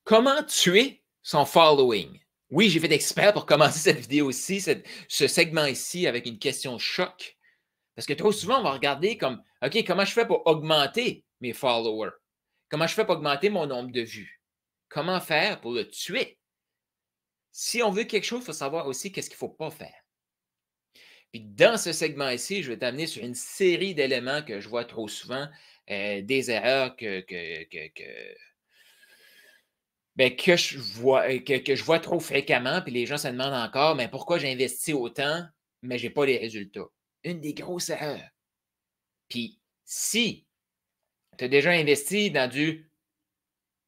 Comment tuer son following? Oui, j'ai fait exprès pour commencer cette vidéo-ci, ce segment ici avec une question choc. Parce que trop souvent, on va regarder comme, OK, comment je fais pour augmenter mes followers? Comment je fais pour augmenter mon nombre de vues? Comment faire pour le tuer? Si on veut quelque chose, il faut savoir aussi qu'est-ce qu'il ne faut pas faire. Puis dans ce segment ici, je vais t'amener sur une série d'éléments que je vois trop souvent, des erreurs que je vois trop fréquemment, puis les gens se demandent encore, mais pourquoi j'investis autant, mais je n'ai pas les résultats? Une des grosses erreurs. Puis si tu as déjà investi dans du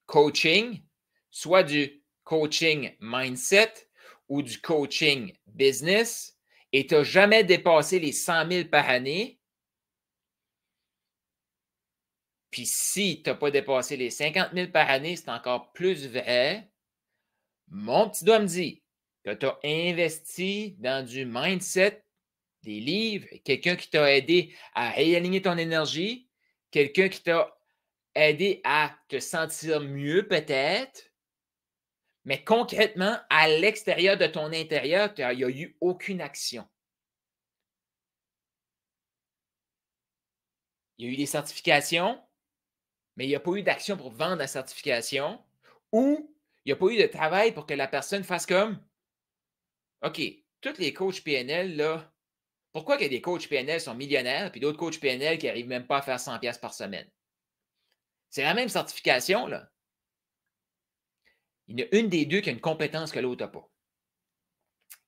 coaching, soit du coaching mindset ou du coaching business, et tu n'as jamais dépassé les 100 000 par année, puis si tu n'as pas dépassé les 50 000 par année, c'est encore plus vrai. Mon petit doigt me dit que tu as investi dans du mindset, des livres, quelqu'un qui t'a aidé à réaligner ton énergie, quelqu'un qui t'a aidé à te sentir mieux peut-être, mais concrètement, à l'extérieur de ton intérieur, il n'y a eu aucune action. Il y a eu des certifications, mais il n'y a pas eu d'action pour vendre la certification ou il n'y a pas eu de travail pour que la personne fasse comme OK, tous les coachs PNL, là, pourquoi que des coachs PNL sont millionnaires puis d'autres coachs PNL qui n'arrivent même pas à faire 100$ par semaine? C'est la même certification, là. Il y en a une des deux qui a une compétence que l'autre n'a pas.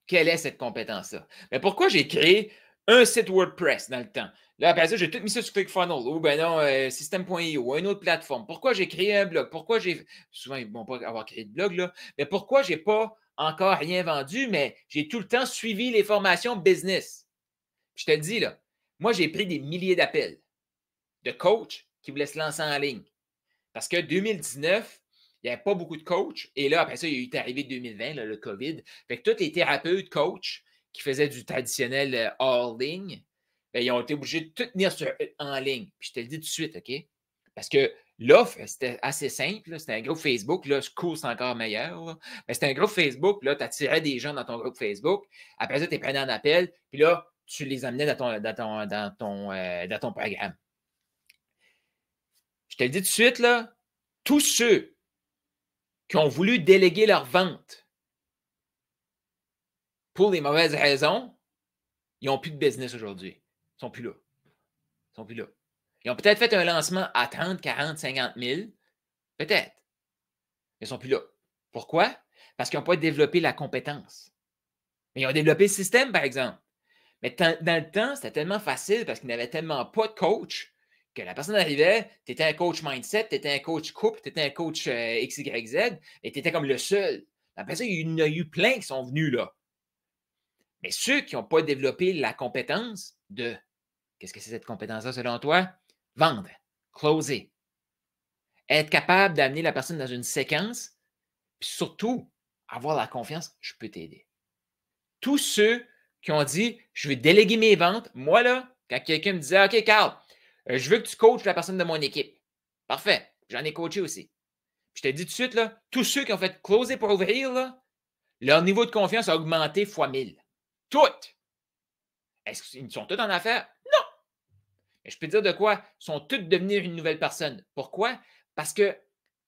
Quelle est cette compétence-là? Mais pourquoi j'ai créé un site WordPress dans le temps? Là, après ça, j'ai tout mis ça sur ClickFunnels ou ben non, System.io ou une autre plateforme. Pourquoi j'ai créé un blog? Pourquoi j'ai. Souvent, ils ne vont pas avoir créé de blog, là. Mais pourquoi je n'ai pas encore rien vendu, mais j'ai tout le temps suivi les formations business? Puis je te le dis, là, moi, j'ai pris des milliers d'appels de coachs qui voulaient se lancer en ligne. Parce que 2019, il n'y avait pas beaucoup de coachs. Et là, après ça, il est arrivé 2020, là, le COVID. Fait que tous les thérapeutes, coachs qui faisaient du traditionnel hors ligne, ben, ils ont été obligés de tout tenir en ligne. Puis je te le dis tout de suite, OK? Parce que l'offre, c'était assez simple. C'était un groupe Facebook. Là, School, c'est encore meilleur. Là. Mais c'était un groupe Facebook. Là, tu attirais des gens dans ton groupe Facebook. Après ça, tu les prenais en appel. Puis là, tu les amenais dans ton programme. Je te le dis tout de suite, là, tous ceux qui ont voulu déléguer leur vente pour les mauvaises raisons, ils n'ont plus de business aujourd'hui. Ils ne sont plus là. Ils sont plus là. Ils ont peut-être fait un lancement à 30, 40, 50 000. Peut-être. Mais ils ne sont plus là. Pourquoi? Parce qu'ils n'ont pas développé la compétence. Mais ils ont développé le système, par exemple. Mais dans le temps, c'était tellement facile parce qu'il n'y avait tellement pas de coach que la personne arrivait, tu étais un coach mindset, tu étais un coach couple, tu étais un coach XYZ, et tu étais comme le seul. Après ça, il y en a eu plein qui sont venus là. Mais ceux qui n'ont pas développé la compétence de, qu'est-ce que c'est cette compétence-là selon toi? Vendre, closer, être capable d'amener la personne dans une séquence, puis surtout, avoir la confiance, je peux t'aider. Tous ceux qui ont dit, je vais déléguer mes ventes, moi là, quand quelqu'un me disait, OK, Carl, je veux que tu coaches la personne de mon équipe. Parfait, j'en ai coaché aussi. Puis je te dis tout de suite, là, tous ceux qui ont fait closer pour ouvrir, là, leur niveau de confiance a augmenté fois 1000. Toutes! Est-ce qu'ils sont tous en affaires? Non! Mais je peux te dire de quoi? Ils sont tous devenus une nouvelle personne. Pourquoi? Parce que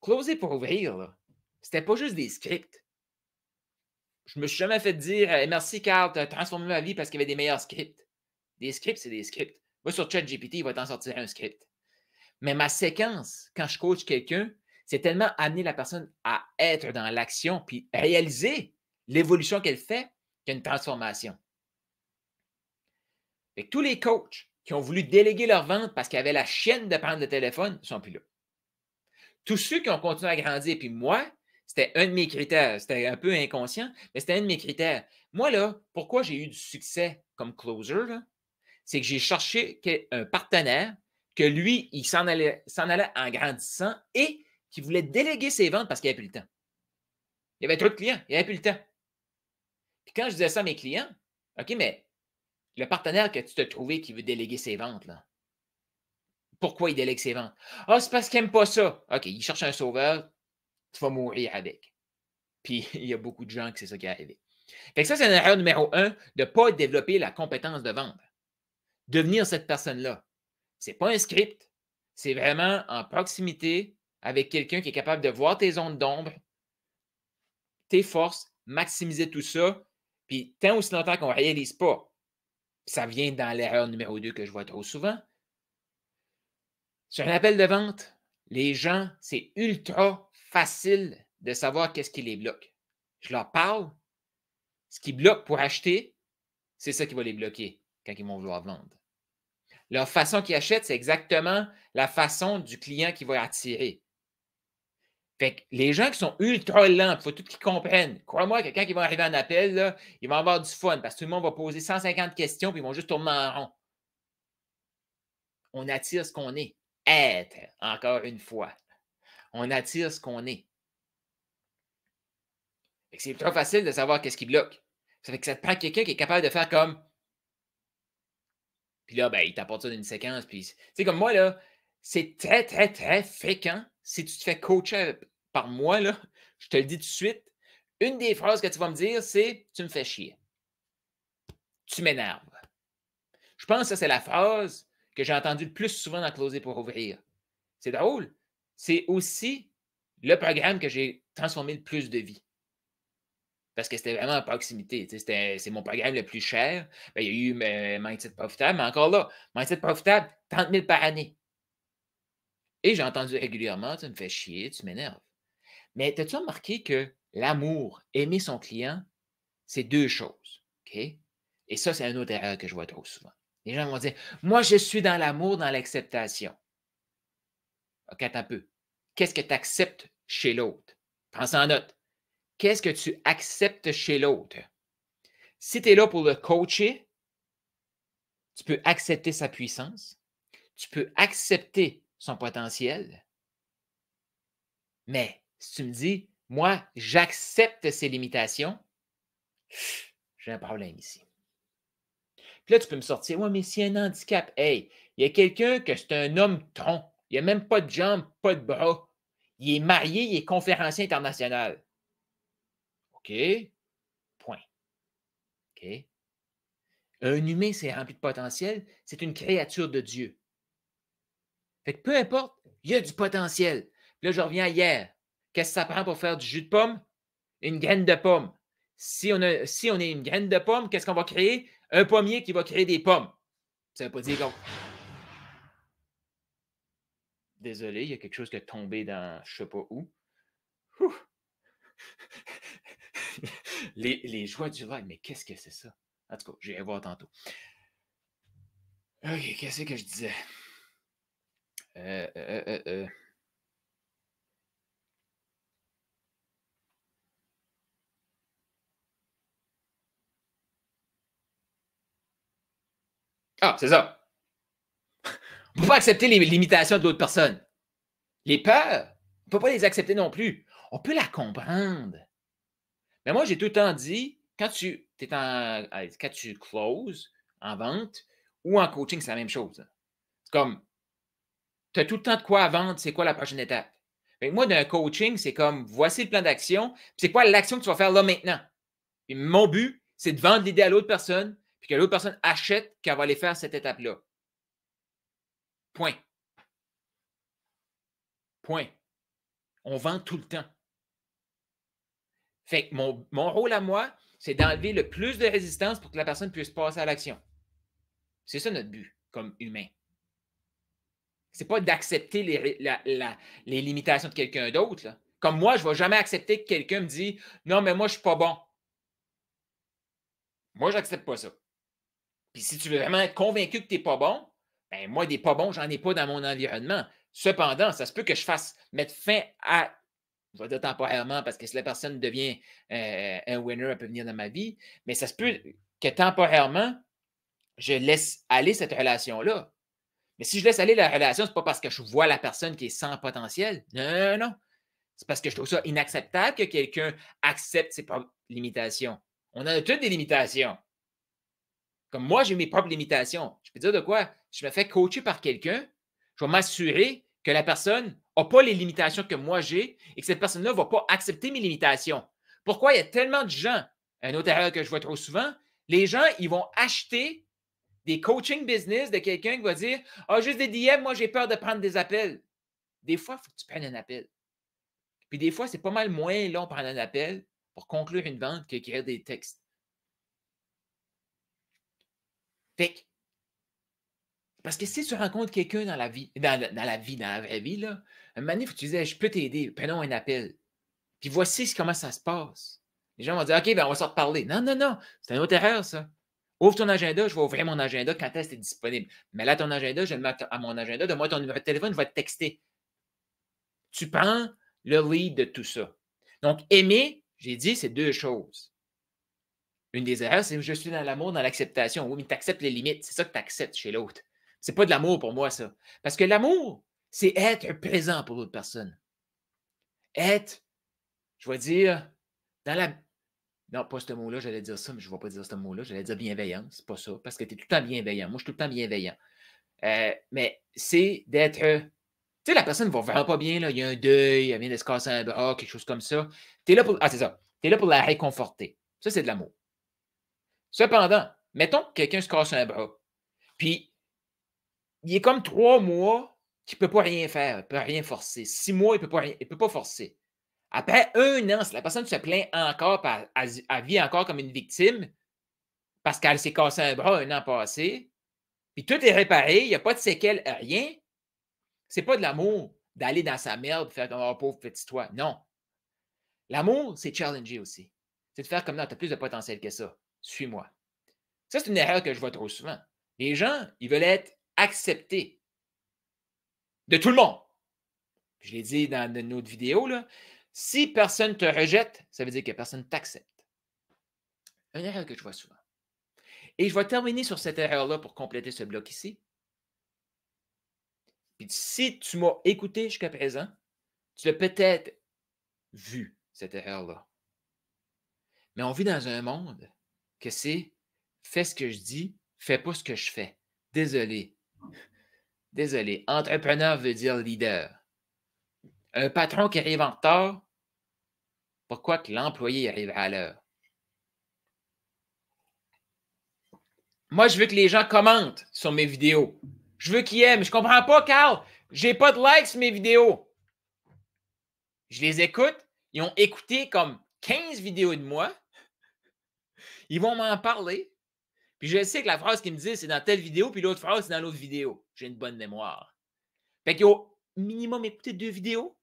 closer pour ouvrir, c'était pas juste des scripts. Je me suis jamais fait dire merci Carl, tu as transformé ma vie parce qu'il y avait des meilleurs scripts. Des scripts, c'est des scripts. Va sur ChatGPT, il va t'en sortir un script. Mais ma séquence, quand je coach quelqu'un, c'est tellement amener la personne à être dans l'action puis réaliser l'évolution qu'elle fait qu'il y a une transformation. Fait que tous les coachs qui ont voulu déléguer leur vente parce qu'ils avaient la chienne de prendre le téléphone ne sont plus là. Tous ceux qui ont continué à grandir, puis moi, c'était un de mes critères. C'était un peu inconscient, mais c'était un de mes critères. Moi, là, pourquoi j'ai eu du succès comme closer, c'est que j'ai cherché un partenaire que lui, il s'en allait en grandissant et qui voulait déléguer ses ventes parce qu'il n'avait plus le temps. Il y avait trop de clients, il n'avait plus le temps. Puis quand je disais ça à mes clients, OK, mais le partenaire que tu t'as trouvé qui veut déléguer ses ventes, là, pourquoi il délègue ses ventes? Ah, c'est parce qu'il n'aime pas ça. OK, il cherche un sauveur. tu vas mourir avec. Puis, il y a beaucoup de gens que c'est ça qui est arrivé. Fait que ça, c'est une erreur numéro 1, de ne pas développer la compétence de vendre. Devenir cette personne-là. Ce n'est pas un script. C'est vraiment en proximité avec quelqu'un qui est capable de voir tes zones d'ombre, tes forces, maximiser tout ça, puis tant aussi longtemps qu'on ne réalise pas. Ça vient dans l'erreur numéro 2 que je vois trop souvent. Sur un appel de vente, les gens, c'est ultra facile de savoir qu'est-ce qui les bloque. Je leur parle, ce qui bloque pour acheter, c'est ça qui va les bloquer quand ils vont vouloir vendre. Leur façon qu'ils achètent, c'est exactement la façon du client qui va attirer. Fait que les gens qui sont ultra lents, il faut tout qu'ils comprennent. Crois-moi que quand ils vont arriver en appel, là, ils vont avoir du fun parce que tout le monde va poser 150 questions puis ils vont juste tourner en rond. On attire ce qu'on est. Être, encore une fois. On attire ce qu'on est. C'est ultra facile de savoir qu'est-ce qui bloque. Ça fait que ça te prend quelqu'un qui est capable de faire comme. Puis là, ben, il t'apporte ça d'une séquence. Puis, tu sais, comme moi, là, c'est très, très, très fréquent. Si tu te fais coacher par moi, là, je te le dis tout de suite, une des phrases que tu vas me dire, c'est « tu me fais chier ». Tu m'énerves. Je pense que ça, c'est la phrase que j'ai entendue le plus souvent dans Closer pour ouvrir. C'est drôle. C'est aussi le programme que j'ai transformé le plus de vie. Parce que c'était vraiment à proximité. C'est mon programme le plus cher. Bien, il y a eu Mindset Profitable, mais encore là, Mindset Profitable, 30 000 par année. Et j'ai entendu régulièrement, tu me fais chier, tu m'énerves. Mais as-tu remarqué que l'amour, aimer son client, c'est deux choses. OK? Et ça, c'est une autre erreur que je vois trop souvent. Les gens vont dire, moi, je suis dans l'amour, dans l'acceptation. OK, attends un peu. Qu'est-ce que tu acceptes chez l'autre? Prends ça en note. Qu'est-ce que tu acceptes chez l'autre? Si tu es là pour le coacher, tu peux accepter sa puissance, tu peux accepter son potentiel, mais si tu me dis, moi, j'accepte ses limitations, j'ai un problème ici. Puis là, tu peux me sortir, ouais, mais s'il y a un handicap, hey, il y a quelqu'un que c'est un homme tronc, il n'y a même pas de jambes, pas de bras, il est marié, il est conférencier international. OK, point. OK. Un humain, c'est rempli de potentiel, c'est une créature de Dieu. Fait que peu importe, il y a du potentiel. Puis là, je reviens à hier. Qu'est-ce que ça prend pour faire du jus de pomme? Une graine de pomme. Si on a une graine de pomme, qu'est-ce qu'on va créer? Un pommier qui va créer des pommes. Ça ne veut pas dire qu'on. Désolé, il y a quelque chose qui est tombé dans je ne sais pas où. Les joies du live, mais qu'est-ce que c'est ça? En tout cas, j'irai voir tantôt. OK, qu'est-ce que je disais? Ah, c'est ça. On ne peut pas accepter les limitations d'autres personnes. Les peurs, on ne peut pas les accepter non plus. On peut la comprendre. Mais moi, j'ai tout le temps dit, quand tu closes en vente ou en coaching, c'est la même chose. C'est comme, tu as tout le temps de quoi à vendre, c'est quoi la prochaine étape? Fait que moi, d'un coaching, c'est comme, voici le plan d'action, c'est quoi l'action que tu vas faire là maintenant? Puis mon but, c'est de vendre l'idée à l'autre personne, puis que l'autre personne achète qu'elle va aller faire cette étape-là. Point. Point. On vend tout le temps. Fait que mon rôle à moi, c'est d'enlever le plus de résistance pour que la personne puisse passer à l'action. C'est ça notre but comme humain. Ce n'est pas d'accepter les limitations de quelqu'un d'autre. Comme moi, je ne vais jamais accepter que quelqu'un me dise « Non, mais moi, je ne suis pas bon. » Moi, je n'accepte pas ça. Puis si tu veux vraiment être convaincu que tu n'es pas bon, ben moi, des pas bons, j'en ai pas dans mon environnement. Cependant, ça se peut que je fasse mettre fin à, je vais dire temporairement, parce que si la personne devient un winner, elle peut venir dans ma vie, mais ça se peut que temporairement, je laisse aller cette relation-là. Mais si je laisse aller la relation, ce n'est pas parce que je vois la personne qui est sans potentiel. Non, non. C'est parce que je trouve ça inacceptable que quelqu'un accepte ses propres limitations. On a toutes des limitations. Comme moi, j'ai mes propres limitations. Je peux dire de quoi? Je me fais coacher par quelqu'un, je vais m'assurer que la personne n'a pas les limitations que moi j'ai et que cette personne-là ne va pas accepter mes limitations. Pourquoi il y a tellement de gens, une autre erreur que je vois trop souvent, les gens, ils vont acheter des coaching business de quelqu'un qui va dire « Ah, juste des DM, moi j'ai peur de prendre des appels. » Des fois, il faut que tu prennes un appel. Puis des fois, c'est pas mal moins long prendre un appel pour conclure une vente qu'écrire des textes. Fait que, parce que si tu rencontres quelqu'un dans la vie, dans la vraie vie, là, un moment donné, il faut que tu dises, je peux t'aider, prenons un appel. Puis voici comment ça se passe. Les gens vont dire, OK, ben on va se reparler. Non, non, non, c'est une autre erreur, ça. Ouvre ton agenda, je vais ouvrir mon agenda quand est-ce que tu es disponible. Mais là, ton agenda, je le mets à mon agenda, donne-moi ton numéro de téléphone, je vais te texter. Tu prends le lead de tout ça. Donc, aimer, j'ai dit, c'est deux choses. Une des erreurs, c'est que je suis dans l'amour, dans l'acceptation. Oui, mais tu acceptes les limites. C'est ça que tu acceptes chez l'autre. C'est pas de l'amour pour moi, ça. Parce que l'amour, c'est être présent pour l'autre personne. Être, je vais dire, dans la. Non, pas ce mot-là, j'allais dire ça, mais je ne vais pas dire ce mot-là. J'allais dire bienveillance, c'est pas ça. Parce que tu es tout le temps bienveillant. Moi, je suis tout le temps bienveillant. Mais c'est d'être. Tu sais, la personne ne va vraiment pas bien, là. Il y a un deuil, elle vient de se casser un bras, quelque chose comme ça. Tu es là pour. Ah, c'est ça. Tu es là pour la réconforter. Ça, c'est de l'amour. Cependant, mettons que quelqu'un se casse un bras, puis il est comme 3 mois qu'il ne peut pas rien faire, il ne peut rien forcer. 6 mois, il ne peut pas forcer. Après 1 an, si la personne se plaint encore, elle vit encore comme une victime parce qu'elle s'est cassé un bras 1 an passé, puis tout est réparé, il n'y a pas de séquelles, rien, c'est pas de l'amour d'aller dans sa merde et faire comme « Oh, pauvre petit toi ». Non. L'amour, c'est challenger aussi. C'est de faire comme « Non, tu as plus de potentiel que ça. Suis-moi ». Ça, c'est une erreur que je vois trop souvent. Les gens, ils veulent être acceptés de tout le monde. Je l'ai dit dans une autre vidéo, là, si personne te rejette, ça veut dire que personne ne t'accepte. Une erreur que je vois souvent. Et je vais terminer sur cette erreur-là pour compléter ce bloc ici. Puis si tu m'as écouté jusqu'à présent, tu l'as peut-être vu, cette erreur-là. Mais on vit dans un monde que c'est fais ce que je dis, fais pas ce que je fais. Désolé. Désolé. Entrepreneur veut dire leader. Un patron qui arrive en retard, pourquoi que l'employé arrive à l'heure? Moi, je veux que les gens commentent sur mes vidéos. Je veux qu'ils aiment. Je comprends pas, Carl. J'ai pas de likes sur mes vidéos. Je les écoute. Ils ont écouté comme 15 vidéos de moi. Ils vont m'en parler. Puis je sais que la phrase qu'ils me disent, c'est dans telle vidéo, puis l'autre phrase, c'est dans l'autre vidéo. J'ai une bonne mémoire. Fait qu'ils ont minimum écouté 2 vidéos.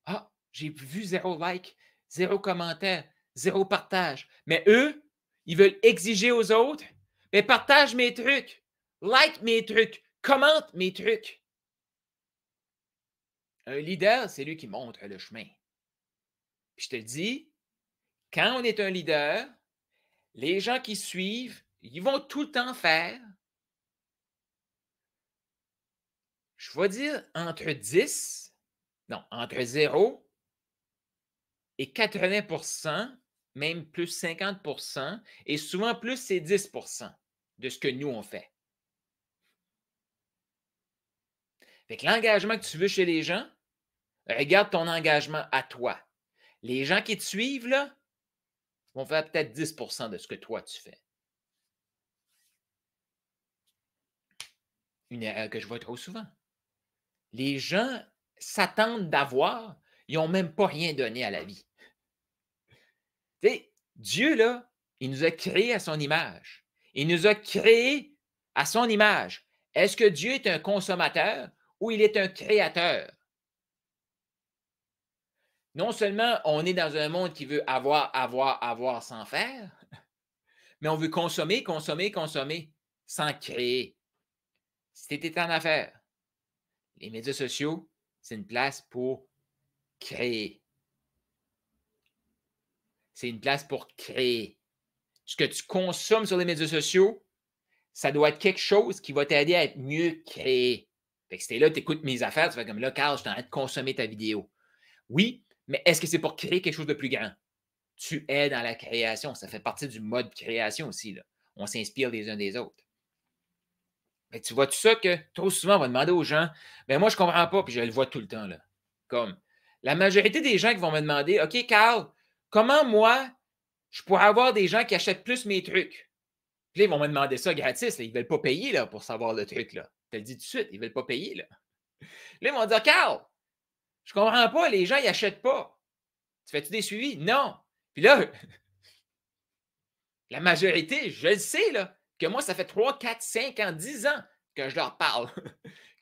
Ah, j'ai vu 0 like, 0 commentaire, 0 partage. Mais eux, ils veulent exiger aux autres, mais partage mes trucs, like mes trucs, commente mes trucs. Un leader, c'est lui qui montre le chemin. Puis je te le dis, quand on est un leader, les gens qui suivent, ils vont tout le temps faire, je vais dire entre 0 et 80%, même plus 50%, et souvent plus c'est 10% de ce que nous on fait. Fait que l'engagement que tu veux chez les gens, regarde ton engagement à toi. Les gens qui te suivent, là, vont faire peut-être 10% de ce que toi tu fais. Une erreur que je vois trop souvent. Les gens s'attendent d'avoir, ils n'ont même pas rien donné à la vie. Tu sais, Dieu, là, il nous a créés à son image. Il nous a créés à son image. Est-ce que Dieu est un consommateur ou il est un créateur? Non seulement on est dans un monde qui veut avoir sans faire, mais on veut consommer, consommer, consommer sans créer. Si tu es en affaires, les médias sociaux, c'est une place pour créer. C'est une place pour créer. Ce que tu consommes sur les médias sociaux, ça doit être quelque chose qui va t'aider à être mieux créé. Fait que si tu es là, tu écoutes mes affaires, tu fais comme là, Carl, je suis en train de consommer ta vidéo. Oui, mais est-ce que c'est pour créer quelque chose de plus grand? Tu es dans la création. Ça fait partie du mode création aussi, là. On s'inspire les uns des autres. Mais tu vois tout ça que trop souvent, on va demander aux gens, ben moi, je ne comprends pas, puis je le vois tout le temps, là. Comme la majorité des gens qui vont me demander, OK, Carl, comment moi, je pourrais avoir des gens qui achètent plus mes trucs? Puis là, ils vont me demander ça gratis. Là. Ils ne veulent pas payer là, pour savoir le truc. Là. Je te le dis tout de suite, ils ne veulent pas payer. Là, ils vont dire, Carl, je ne comprends pas, les gens, ils n'achètent pas. Tu fais-tu des suivis? Non. Puis là, la majorité, je le sais, là, que moi, ça fait 3, 4, 5 ans, 10 ans que je leur parle.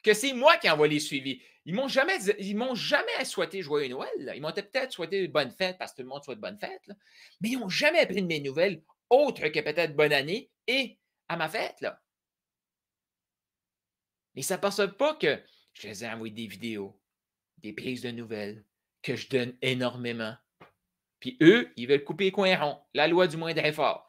Que c'est moi qui envoie les suivis. Ils m'ont jamais souhaité joyeux Noël. Là. Ils m'ont peut-être souhaité bonne fête parce que tout le monde souhaite bonne fête. Là. Mais ils n'ont jamais pris de mes nouvelles autres que peut-être bonne année et à ma fête. Là. Ils ne s'aperçoivent pas que je les ai envoyé des vidéos, des prises de nouvelles, que je donne énormément. Puis eux, ils veulent couper les coins ronds. La loi du moindre effort.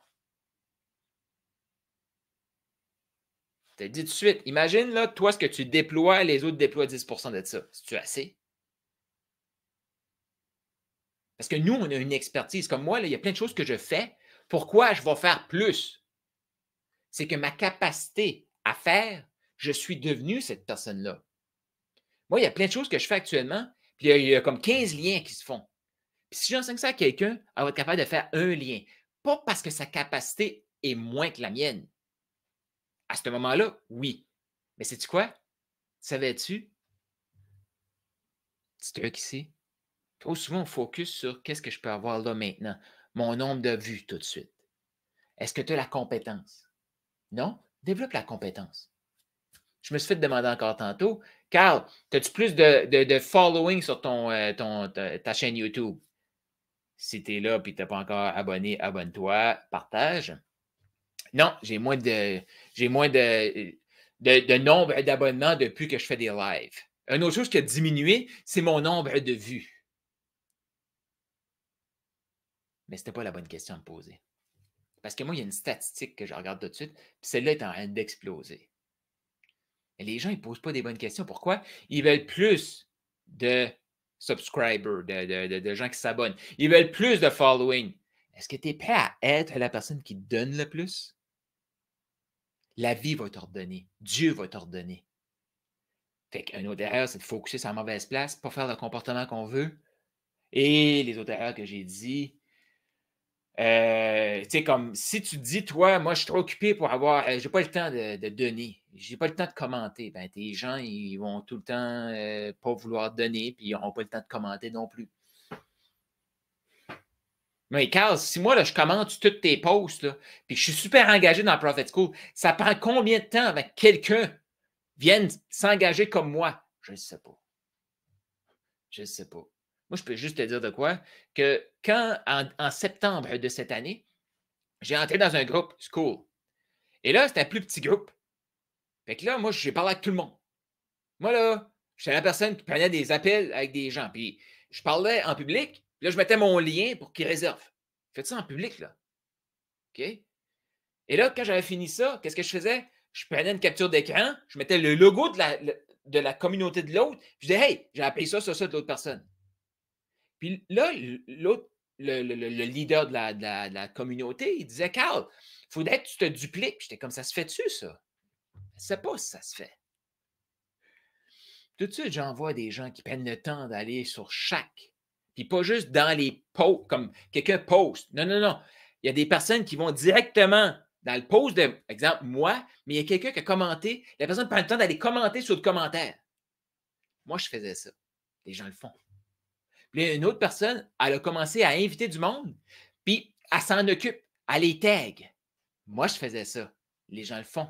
Je te le dis tout de suite. Imagine, là, toi, ce que tu déploies, les autres déploient 10 de ça. C'est-tu assez? Parce que nous, on a une expertise. Comme moi, là, il y a plein de choses que je fais. Pourquoi je vais faire plus? C'est que ma capacité à faire, je suis devenu cette personne-là. Moi, il y a plein de choses que je fais actuellement, puis il y a comme 15 liens qui se font. Puis si j'enseigne ça à quelqu'un, elle va être capable de faire un lien. Pas parce que sa capacité est moins que la mienne. À ce moment-là, oui. Mais sais-tu quoi? Savais-tu? C'est toi qui sais. Trop souvent, on focus sur qu'est-ce que je peux avoir là maintenant. Mon nombre de vues tout de suite. Est-ce que tu as la compétence? Non? Développe la compétence. Je me suis fait demander encore tantôt, Carl, as-tu plus de following sur ta chaîne YouTube? Si tu es là et tu n'es pas encore abonné, abonne-toi, partage. Non, j'ai moins de nombre d'abonnements depuis que je fais des lives. Une autre chose qui a diminué, c'est mon nombre de vues. Mais ce n'était pas la bonne question à me poser. Parce que moi, il y a une statistique que je regarde tout de suite, puis celle-là est en train d'exploser. Et les gens, ils ne posent pas des bonnes questions. Pourquoi? Ils veulent plus de subscribers, de gens qui s'abonnent. Ils veulent plus de following. Est-ce que tu es prêt à être la personne qui donne le plus? La vie va t'ordonner. Dieu va t'ordonner. Fait qu'une autre erreur, c'est de focuser sur la mauvaise place, pas faire le comportement qu'on veut. Et les autres erreurs que j'ai dit, tu sais, comme si tu dis, toi, moi, je suis trop occupé pour avoir, j'ai pas le temps de donner, j'ai pas le temps de commenter. Ben, tes gens, ils vont tout le temps pas vouloir donner, puis ils n'auront pas le temps de commenter non plus. Mais Carl, si moi, là, je commente tous tes posts, là, puis je suis super engagé dans Prophet School, ça prend combien de temps avant que quelqu'un vienne s'engager comme moi? Je ne sais pas. Je ne sais pas. Moi, je peux juste te dire de quoi? Que quand, en septembre de cette année, j'ai entré dans un groupe School. Et là, c'était un plus petit groupe. Fait que là, moi, j'ai parlé avec tout le monde. Moi, là, j'étais la personne qui prenait des appels avec des gens. Puis je parlais en public. Puis là, je mettais mon lien pour qu'ils réservent. Faites ça en public, là. OK? Et là, quand j'avais fini ça, qu'est-ce que je faisais? Je prenais une capture d'écran, je mettais le logo de la communauté de l'autre. Je disais, hey, j'ai appris ça sur ça de l'autre personne. Puis là, l'autre, le leader de la communauté, il disait, Carl, il faudrait que tu te dupliques. J'étais comme, ça se fait-tu, ça? Je ne sais pas si ça se fait. Tout de suite, j'envoie des gens qui prennent le temps d'aller sur chaque. Puis pas juste dans les posts, comme quelqu'un poste. Non, non, non. Il y a des personnes qui vont directement dans le post de, par exemple, moi, mais il y a quelqu'un qui a commenté. La personne prend le temps d'aller commenter sur le commentaire. Moi, je faisais ça. Les gens le font. Puis il y a une autre personne, elle a commencé à inviter du monde, puis elle s'en occupe. Elle les tag. Moi, je faisais ça. Les gens le font.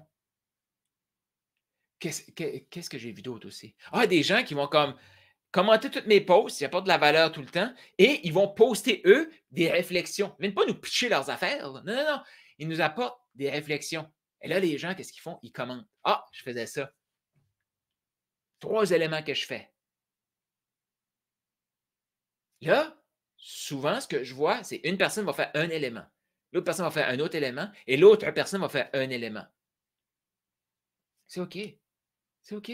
Qu'est-ce que j'ai vu d'autre aussi? Ah, des gens qui vont comme commenter toutes mes posts, ils apportent de la valeur tout le temps, et ils vont poster, eux, des réflexions. Ils ne viennent pas nous pitcher leurs affaires. Là. Non, non, non. Ils nous apportent des réflexions. Et là, les gens, qu'est-ce qu'ils font? Ils commentent. Ah, je faisais ça. 3 éléments que je fais. Là, souvent, ce que je vois, c'est une personne va faire un élément. L'autre personne va faire un autre élément, et l'autre personne va faire un élément. C'est OK. C'est OK.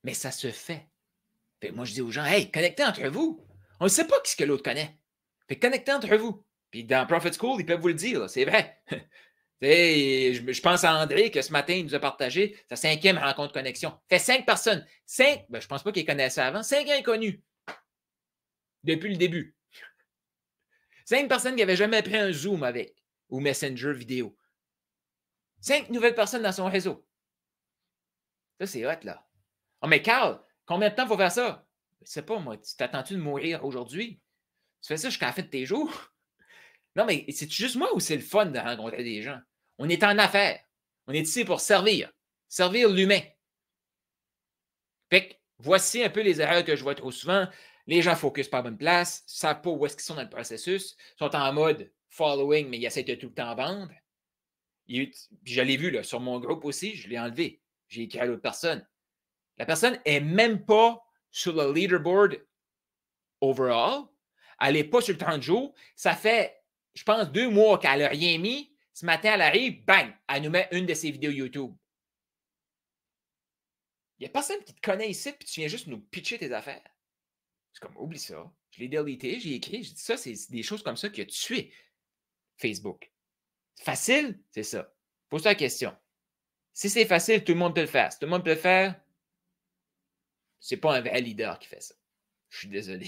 Mais ça se fait. Fait que moi, je dis aux gens, hey, connectez entre vous. On ne sait pas qui ce que l'autre connaît. Fait que connectez entre vous. Puis dans Prophet School, ils peuvent vous le dire, c'est vrai. Je pense à André que ce matin, il nous a partagé sa 5e rencontre connexion. Fait 5 personnes. 5, ben, je ne pense pas qu'il connaissait avant. 5 inconnus depuis le début. 5 personnes qui n'avaient jamais pris un Zoom avec ou Messenger vidéo. 5 nouvelles personnes dans son réseau. Ça, c'est hot, là. Oh, mais Carl, combien de temps il faut faire ça? Je ne sais pas, moi. Tu t'attends-tu de mourir aujourd'hui? Tu fais ça jusqu'à la fin de tes jours? Non, mais c'est juste moi ou c'est le fun de rencontrer des gens? On est en affaires. On est ici pour servir. Servir l'humain. Fait que voici un peu les erreurs que je vois trop souvent. Les gens ne focusent pas à la bonne place, ne savent pas où est-ce qu'ils sont dans le processus, sont en mode following, mais ils essaient de tout le temps vendre. Puis je l'ai vu là, sur mon groupe aussi, je l'ai enlevé. J'ai écrit à l'autre personne. La personne n'est même pas sur le leaderboard overall. Elle n'est pas sur le 30 jours. Ça fait, je pense, 2 mois qu'elle n'a rien mis. Ce matin, elle arrive, bang, elle nous met une de ses vidéos YouTube. Il n'y a personne qui te connaît ici, puis tu viens juste nous pitcher tes affaires. C'est comme, oublie ça. Je l'ai délité, j'ai écrit, j'ai dit ça, c'est des choses comme ça qui a tué Facebook. Facile, c'est ça. Pose-toi la question. Si c'est facile, tout le monde peut le faire. Si tout le monde peut le faire, c'est pas un vrai leader qui fait ça. Je suis désolé.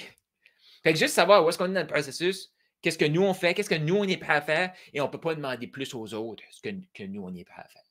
Fait que juste savoir où est-ce qu'on est dans le processus, qu'est-ce que nous on fait, qu'est-ce que nous on est prêt à faire, et on ne peut pas demander plus aux autres que nous on est prêt à faire.